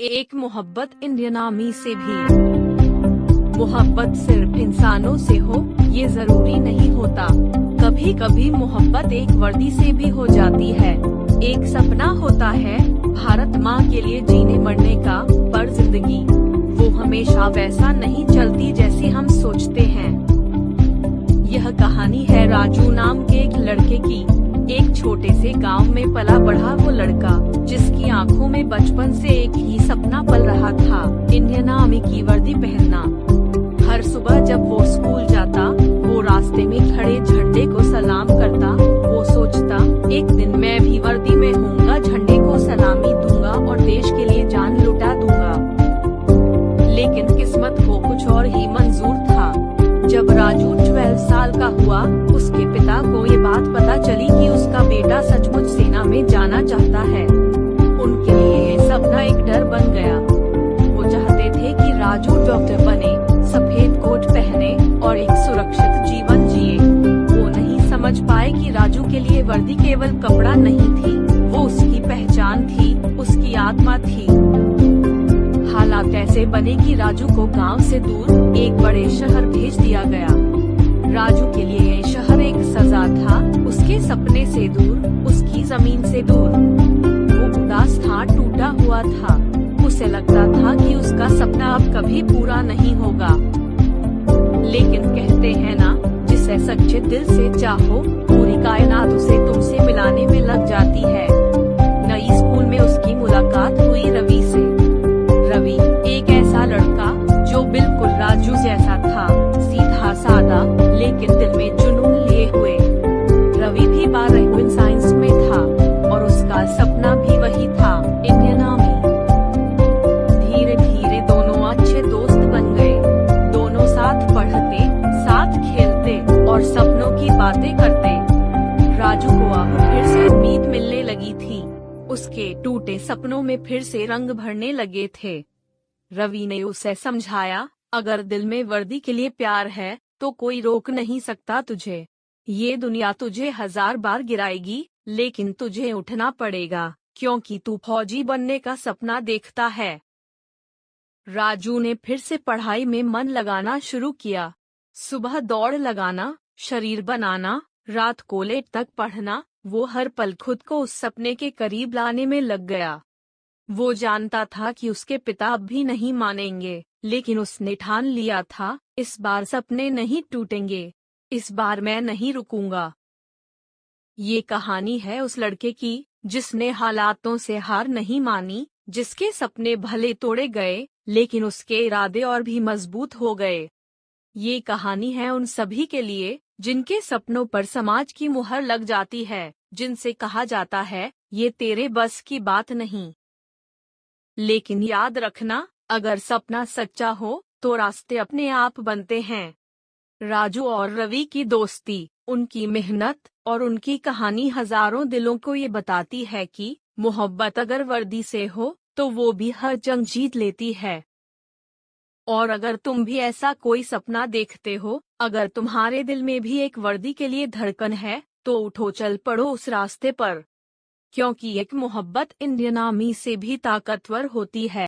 एक मोहब्बत Indian army से भी। मोहब्बत सिर्फ इंसानों से हो ये जरूरी नहीं होता। कभी कभी मोहब्बत एक वर्दी से भी हो जाती है। एक सपना होता है भारत माँ के लिए जीने मरने का, पर जिंदगी वो हमेशा वैसा नहीं चलती जैसी हम सोचते हैं। यह कहानी है राजू नाम के एक लड़के की। एक छोटे से गांव में पला बढ़ा वो लड़का, जिसकी आंखों में बचपन से एक ही सपना पल रहा था, इंडियन आर्मी की वर्दी पहनना। हर सुबह जब वो स्कूल जाता, वो रास्ते में खड़े झंडे को सलाम करता। वो सोचता, एक दिन मैं भी वर्दी में होऊंगा, झंडे को सलामी दूंगा और देश के लिए जान लुटा दूंगा। लेकिन किस्मत को कुछ और ही मंजूर था। जब राजू 12 साल का हुआ, उसके पिता को ये बात पता चली कि उसका बेटा सचमुच सेना में जाना चाहता है। उनके लिए ये सपना एक डर बन गया। वो चाहते थे कि राजू डॉक्टर बने, सफेद कोट पहने और एक सुरक्षित जीवन जिए। वो नहीं समझ पाए कि राजू के लिए वर्दी केवल कपड़ा नहीं थी, वो उसकी पहचान थी, उसकी आत्मा थी। हालात ऐसे बने कि राजू को गांव से दूर एक बड़े शहर भेज दिया गया। राजू के लिए ये शहर एक सजा था, उसके सपने से दूर, उसकी जमीन से दूर। वो उदास था, टूटा हुआ था। उसे लगता था कि उसका सपना अब कभी पूरा नहीं होगा। लेकिन कहते हैं ना, जिसे सच्चे दिल से चाहो, पूरी कायनात उसे तुमसे मिलाने में लग जाती है। नई स्कूल में उसकी मुलाकात हुई रवि से। रवि एक ऐसा लड़का जो बिल्कुल राजू जैसा था, सीधा सादा लेकिन दिल में जुनून लिए हुए। रवि भी 12वीं साइंस में था और उसका सपना भी वही था, इंडियन आर्मी। धीरे धीरे दोनों अच्छे दोस्त बन गए। दोनों साथ पढ़ते, साथ खेलते और सपनों की बातें करते। राजू को अब फिर से उम्मीद मिलने लगी थी। उसके टूटे सपनों में फिर से रंग भरने लगे थे। रवि ने उसे समझाया, अगर दिल में वर्दी के लिए प्यार है तो कोई रोक नहीं सकता तुझे। ये दुनिया तुझे 1000 बार गिराएगी, लेकिन तुझे उठना पड़ेगा, क्योंकि तू फौजी बनने का सपना देखता है। राजू ने फिर से पढ़ाई में मन लगाना शुरू किया। सुबह दौड़ लगाना, शरीर बनाना, रात को लेट तक पढ़ना। वो हर पल खुद को उस सपने के करीब लाने में लग गया। वो जानता था कि उसके पिता अब भी नहीं मानेंगे, लेकिन उसने ठान लिया था, इस बार सपने नहीं टूटेंगे, इस बार मैं नहीं रुकूंगा। ये कहानी है उस लड़के की, जिसने हालातों से हार नहीं मानी, जिसके सपने भले तोड़े गए, लेकिन उसके इरादे और भी मजबूत हो गए। ये कहानी है उन सभी के लिए, जिनके सपनों पर समाज की मुहर लग जाती है, जिनसे कहा जाता है, ये तेरे बस की बात नहीं। लेकिन याद रखना, अगर सपना सच्चा हो तो रास्ते अपने आप बनते हैं। राजू और रवि की दोस्ती, उनकी मेहनत और उनकी कहानी हजारों दिलों को ये बताती है कि मोहब्बत अगर वर्दी से हो तो वो भी हर जंग जीत लेती है। और अगर तुम भी ऐसा कोई सपना देखते हो, अगर तुम्हारे दिल में भी एक वर्दी के लिए धड़कन है, तो उठो, चल पड़ो उस रास्ते पर, क्योंकि एक मोहब्बत इंडियन आर्मी से भी ताकतवर होती है।